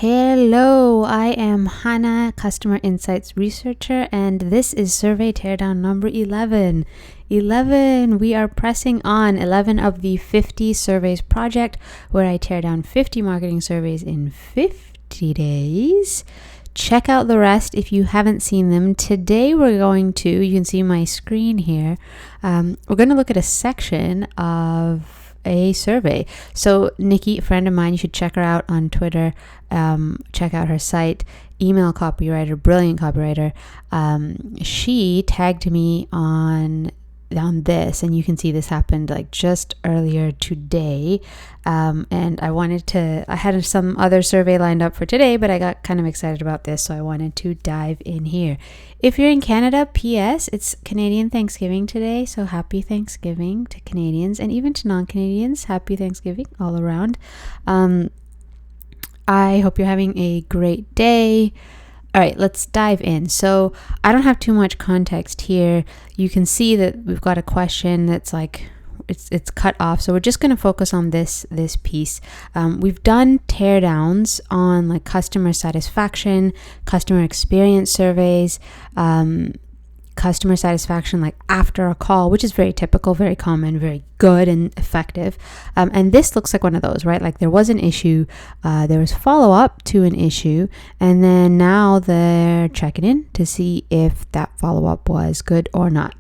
Hello, I am Hannah, Customer Insights Researcher, and this is Survey Teardown number 11. We are pressing on 11 of the 50 surveys project, where I tear down 50 marketing surveys in 50 days. Check out the rest if you haven't seen them. Today you can see my screen here, we're going to look at a section of a survey. So Nikki, a friend of mine, you should check her out on Twitter, check out her site, email copywriter, brilliant copywriter. She tagged me on this, and you can see this happened like just earlier today, and I had some other survey lined up for today, but I got kind of excited about this, so I wanted to dive in here. If you're in Canada, PS, it's Canadian Thanksgiving today, so happy Thanksgiving to Canadians, and even to non-Canadians, happy Thanksgiving all around. I hope you're having a great day. All right, let's dive in. So I don't have too much context here. You can see that we've got a question that's like, it's cut off. So we're just going to focus on this piece. We've done teardowns on like customer satisfaction, customer experience surveys, customer satisfaction like after a call, which is very typical, very common, very good and effective. And this looks like one of those, right? Like there was an issue, there was follow-up to an issue, and then now they're checking in to see if that follow-up was good or not.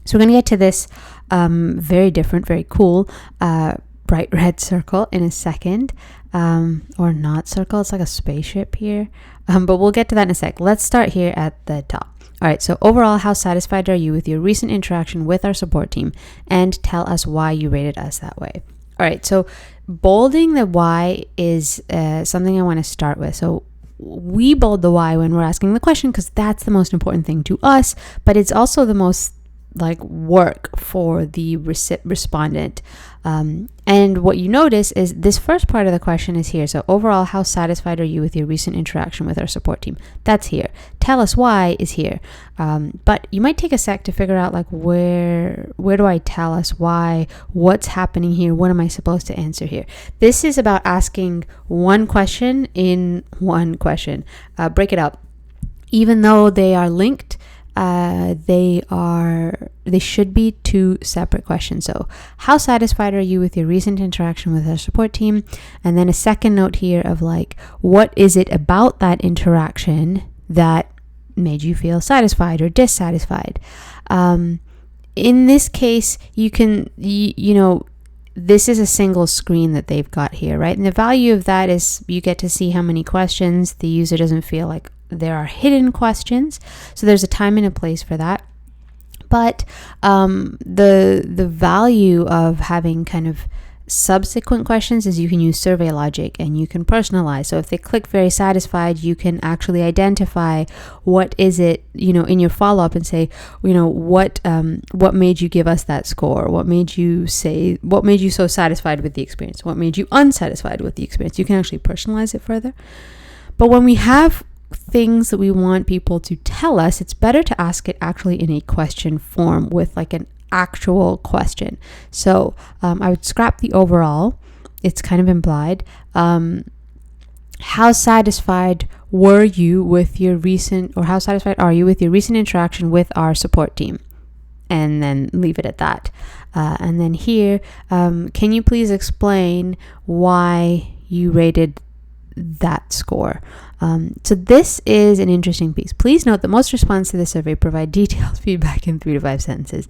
So we're going to get to this very different, very cool bright red circle in a second, or not circle. It's like a spaceship here, but we'll get to that in a sec. Let's start here at the top. All right, so overall, how satisfied are you with your recent interaction with our support team? And tell us why you rated us that way. All right, so bolding the why is something I want to start with. So we bold the why when we're asking the question because that's the most important thing to us, but it's also the most like work for the respondent. And what you notice is this first part of the question is here. So overall, how satisfied are you with your recent interaction with our support team? That's here. Tell us why is here. But you might take a sec to figure out like where do I tell us why? What's happening here? What am I supposed to answer here? This is about asking one question in one question. Break it up. Even though they are linked, they should be two separate questions. So how satisfied are you with your recent interaction with our support team? And then a second note here of like, what is it about that interaction that made you feel satisfied or dissatisfied? In this case, this is a single screen that they've got here, right? And the value of that is you get to see how many questions. The user doesn't feel like there are hidden questions. So there's a time and a place for that. But the value of having kind of subsequent questions is you can use survey logic and you can personalize. So if they click very satisfied, you can actually identify what is it, in your follow-up and say, what made you give us that score? What made you so satisfied with the experience? What made you unsatisfied with the experience? You can actually personalize it further. But when we have things that we want people to tell us, it's better to ask it actually in a question form with like an actual question. So I would scrap the overall. It's kind of implied. How satisfied were you with your recent, or how satisfied are you with your recent interaction with our support team? And then leave it at that. And then here, can you please explain why you rated that score? So this is an interesting piece. Please note that most responses to the survey provide detailed feedback in 3 to 5 sentences.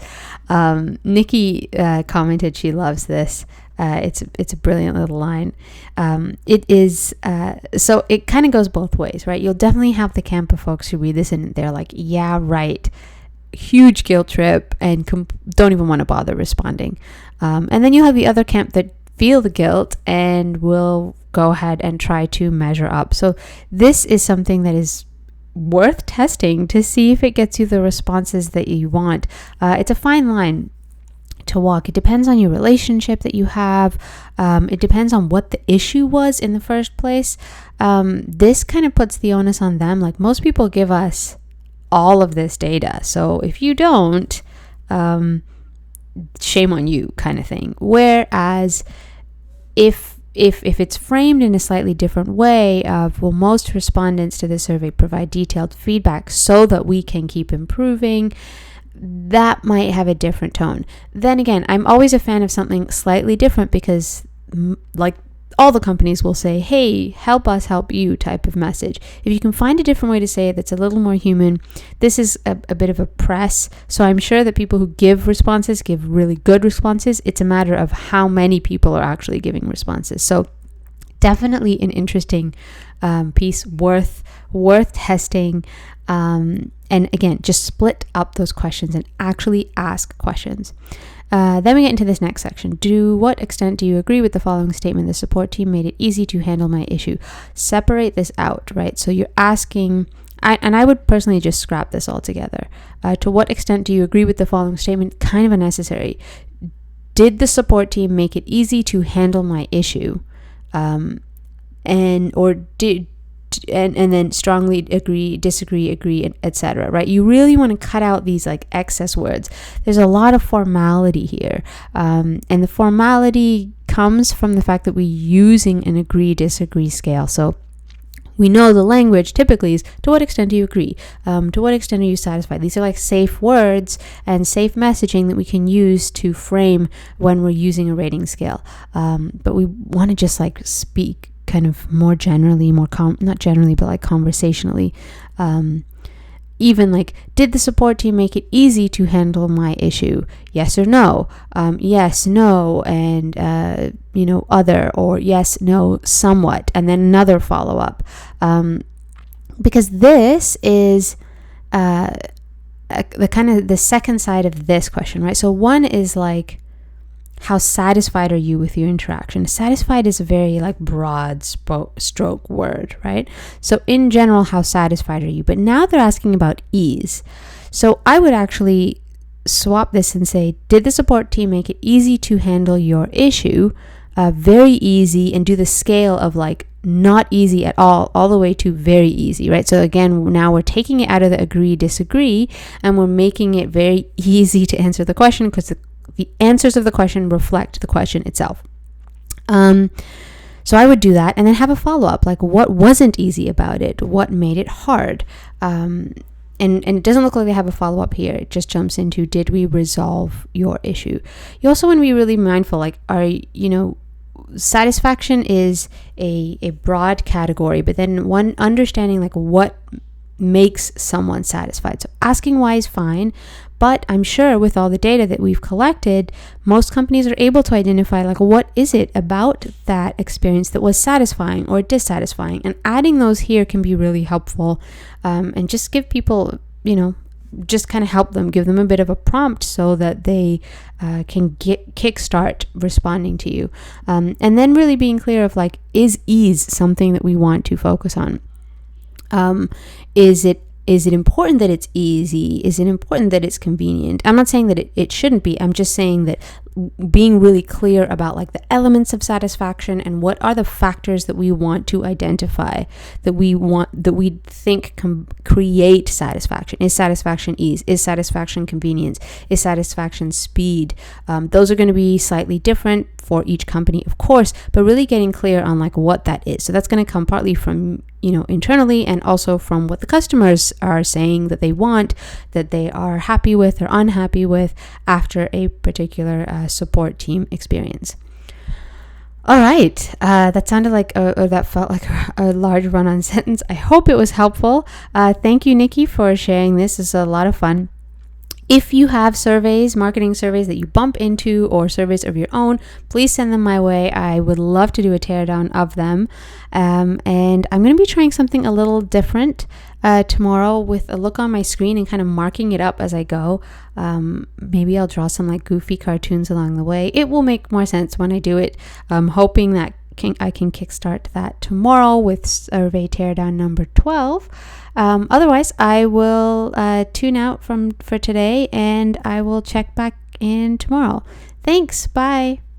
Nikki commented she loves this. It's a brilliant little line. It is so it kind of goes both ways, right? You'll definitely have the camp of folks who read this and they're like, yeah, right, huge guilt trip, and don't even want to bother responding. And then you'll have the other camp that feel the guilt and will go ahead and try to measure up. So this is something that is worth testing to see if it gets you the responses that you want. It's a fine line to walk. It depends on your relationship that you have. It depends on what the issue was in the first place. This kind of puts the onus on them. Like most people give us all of this data. So if you don't, shame on you kind of thing. Whereas if if it's framed in a slightly different way of, well, most respondents to the survey provide detailed feedback so that we can keep improving, that might have a different tone. Then again, I'm always a fan of something slightly different because like all the companies will say, hey, help us help you type of message. If you can find a different way to say it that's a little more human, this is a bit of a press. So I'm sure that people who give responses give really good responses. It's a matter of how many people are actually giving responses. So definitely an interesting piece, worth testing. And again, just split up those questions and actually ask questions. Then we get into this next section. To what extent do you agree with the following statement? The support team made it easy to handle my issue. Separate this out, right? So you're asking, and I would personally just scrap this altogether. To what extent do you agree with the following statement? Kind of unnecessary. Did the support team make it easy to handle my issue? And then strongly agree, disagree, agree, etc. Right? You really want to cut out these like excess words. There's a lot of formality here, and the formality comes from the fact that we're using an agree, disagree scale. So we know the language typically is, to what extent do you agree? To what extent are you satisfied? These are like safe words and safe messaging that we can use to frame when we're using a rating scale. But we want to just like speak kind of more generally, not generally, but like conversationally. Even like, did the support team make it easy to handle my issue? Yes or no? Yes, no, and other, or yes, no, somewhat, and then another follow-up. Because this is the kind of the second side of this question, right? So one is like, how satisfied are you with your interaction? Satisfied is a very like broad stroke word, right? So in general, how satisfied are you? But now they're asking about ease. So I would actually swap this and say, did the support team make it easy to handle your issue? Very easy, and do the scale of like not easy at all the way to very easy, right? So again, now we're taking it out of the agree, disagree, and we're making it very easy to answer the question because the answers of the question reflect the question itself. So I would do that and then have a follow-up, like what wasn't easy about it? What made it hard? And it doesn't look like they have a follow-up here. It just jumps into, did we resolve your issue? You also want to be really mindful, like, satisfaction is a broad category, but then one understanding like what makes someone satisfied. So asking why is fine, but I'm sure with all the data that we've collected, most companies are able to identify like what is it about that experience that was satisfying or dissatisfying, and adding those here can be really helpful, and just give people, just kind of help them, give them a bit of a prompt so that they can kickstart responding to you, and then really being clear of like, is ease something that we want to focus on? Is it important that it's easy? Is it important that it's convenient? I'm not saying that it shouldn't be. I'm just saying that being really clear about like the elements of satisfaction and what are the factors that we want to identify, that we think can create satisfaction. Is satisfaction ease? Is satisfaction convenience? Is satisfaction speed? Those are going to be slightly different for each company, of course, but really getting clear on like what that is. So that's going to come partly from internally, and also from what the customers are saying that they want, that they are happy with or unhappy with after a particular support team experience. All right, that sounded like, or that felt like a large run-on sentence. I hope it was helpful. Thank you, Nikki, for sharing this. This is a lot of fun. If you have surveys, marketing surveys that you bump into, or surveys of your own, please send them my way. I would love to do a teardown of them. And I'm going to be trying something a little different tomorrow, with a look on my screen and kind of marking it up as I go. Maybe I'll draw some like goofy cartoons along the way. It will make more sense when I do it. I'm hoping that I can kickstart that tomorrow with survey teardown number 12. Otherwise, I will tune out for today, and I will check back in tomorrow. Thanks. Bye.